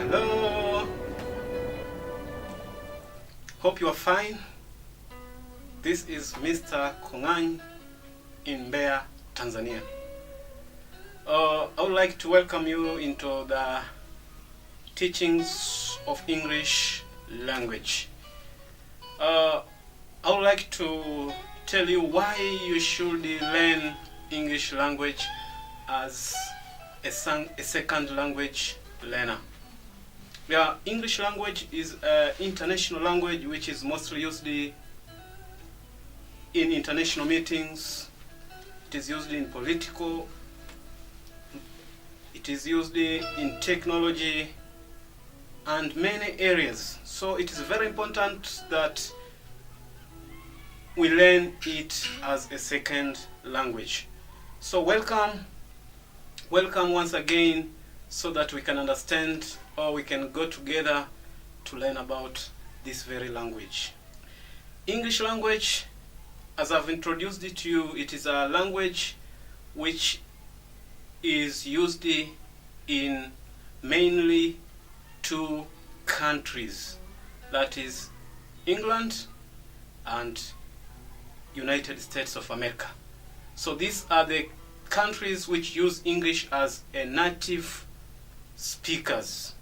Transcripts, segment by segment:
Hello, hope you are fine. This is Mr. Kong'any in Mbeya, Tanzania. I would like to welcome you into the teachings of English language. I would like to tell you why you should learn English language as a second language learner. Yeah, English language is an international language which is mostly used in international meetings. It is used in political, it is used in technology and many areas. So it is very important that we learn it as a second language. So welcome once again, so that we can understand or we can go together to learn about this very language. English language, as I've introduced it to you, it is a language which is used in mainly two countries, that is England and United States of America. So these are the countries which use English as a native speakers.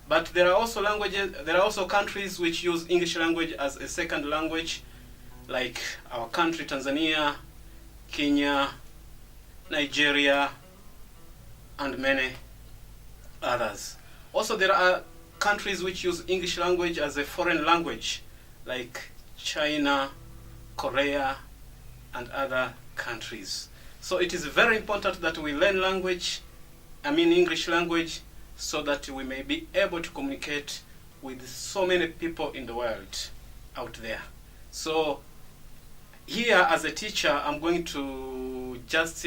But there are also countries which use English language as a second language, like our country Tanzania, Kenya, Nigeria, and many others. Also there are countries which use English language as a foreign language, like China, Korea, and other countries. So it is very important that we learn English language, so that we may be able to communicate with so many people in the world out there. So here as a teacher, I'm going to just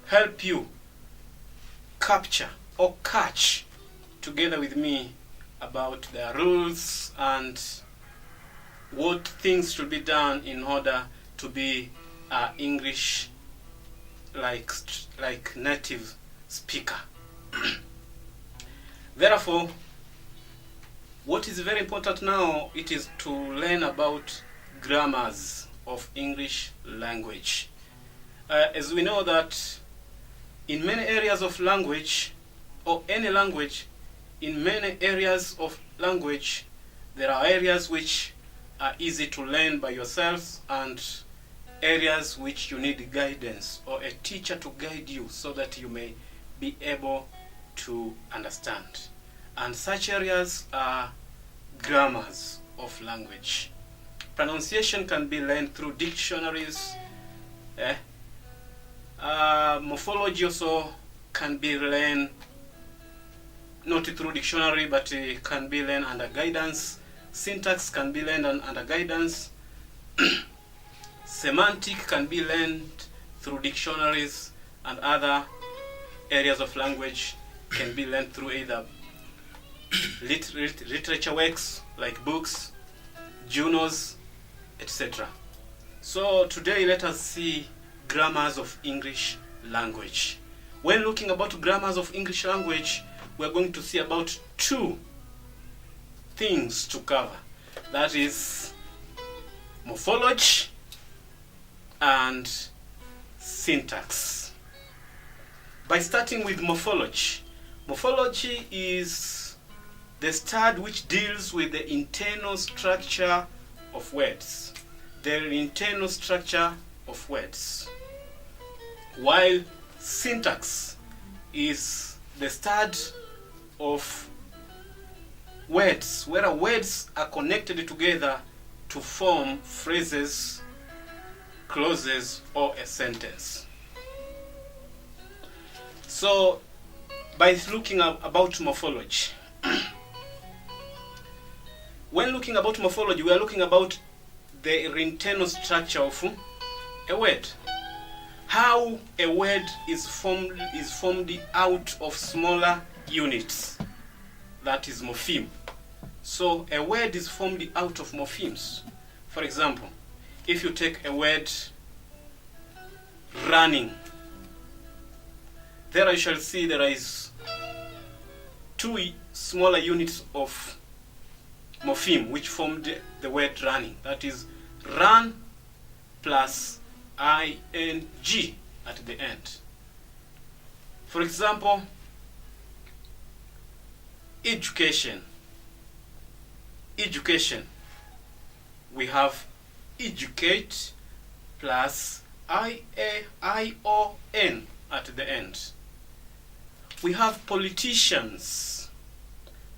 help you capture or catch together with me about the rules and what things should be done in order to be English like native speaker. Therefore, what is very important now, it is to learn about grammars of English language. As we know that in many areas of language, or any language, in many areas of language, there are areas which are easy to learn by yourselves and areas which you need guidance or a teacher to guide you so that you may be able to understand. And such areas are grammars of language. Pronunciation can be learned through dictionaries. Morphology also can be learned not through dictionary, but it can be learned under guidance. Syntax can be learned under guidance. Semantic can be learned through dictionaries, and other areas of language can be learned through either literature works like books, journals, etc. So today let us see grammars of English language. When looking about grammars of English language, we are going to see about two things to cover. That is morphology and syntax. By starting with morphology. Morphology is the study which deals with the internal structure of words. The internal structure of words. While syntax is the study of words, where words are connected together to form phrases, clauses, or a sentence. So, by looking about morphology, when looking about morphology, we are looking about the internal structure of a word. How a word is formed out of smaller units, that is morpheme. So a word is formed out of morphemes. For example, if you take a word running, there I shall see there is two smaller units of morpheme which formed the word running. That is run plus ing at the end. For example, education. Education. We have educate plus ion at the end. We have politicians.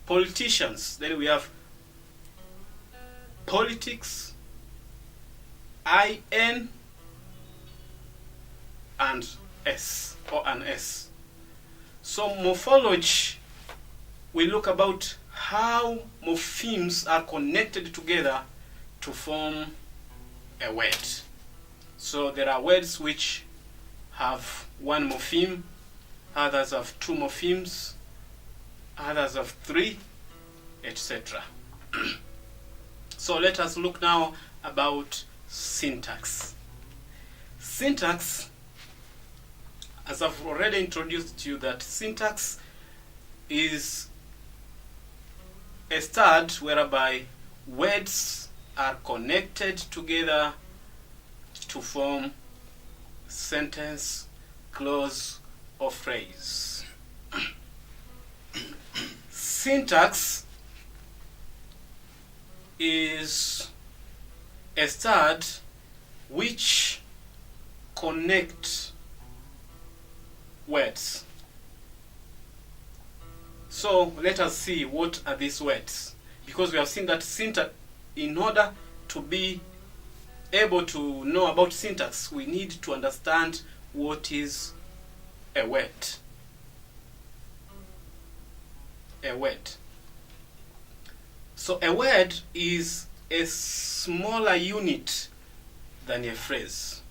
Politicians. Then we have politics, in and s, or an s. So morphology, we look about how morphemes are connected together to form a word. So there are words which have one morpheme, others have two morphemes, others have three, etc. So let us look now about syntax. Syntax, as I've already introduced to you, that syntax is a stud whereby words are connected together to form sentence, clause, or phrase. Syntax is a stud which connects words. So let us see what are these words, because we have seen that syntax, in order to be able to know about syntax, we need to understand what is a word. A word. So a word is a smaller unit than a phrase,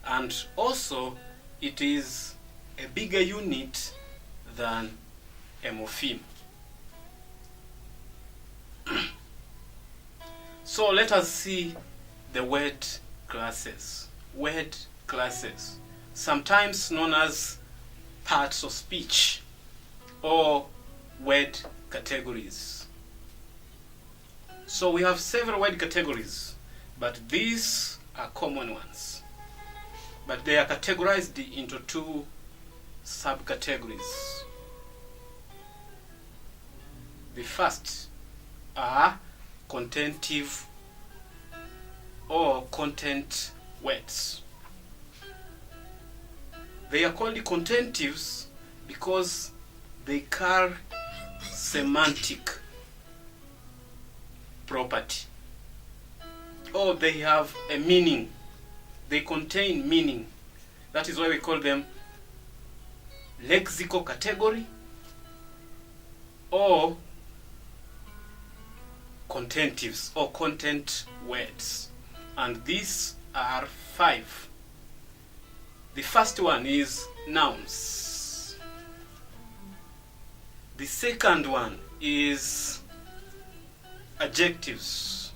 and also it is a bigger unit than a morpheme. So let us see the word classes. Word classes, sometimes known as parts of speech or word categories. So we have several word categories, but these are common ones. But they are categorized into two subcategories. The first are contentive or content words. They are called contentives because they carry semantic property, or they have a meaning. They contain meaning. That is why we call them lexical category or contentives or content words. And these are 5. The first one is nouns. The second one is adjectives.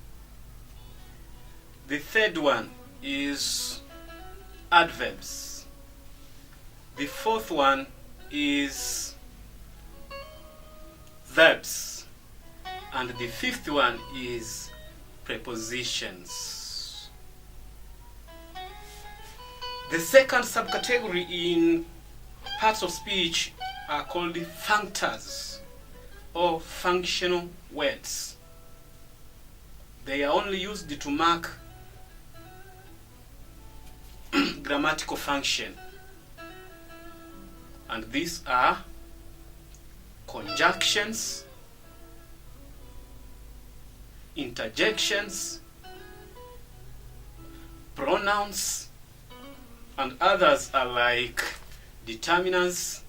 The third one is adverbs. The fourth one is verbs. And the fifth one is prepositions. The second subcategory in parts of speech are called functors or functional words. They are only used to mark grammatical function. And these are conjunctions, interjections, pronouns, and others are like determiners,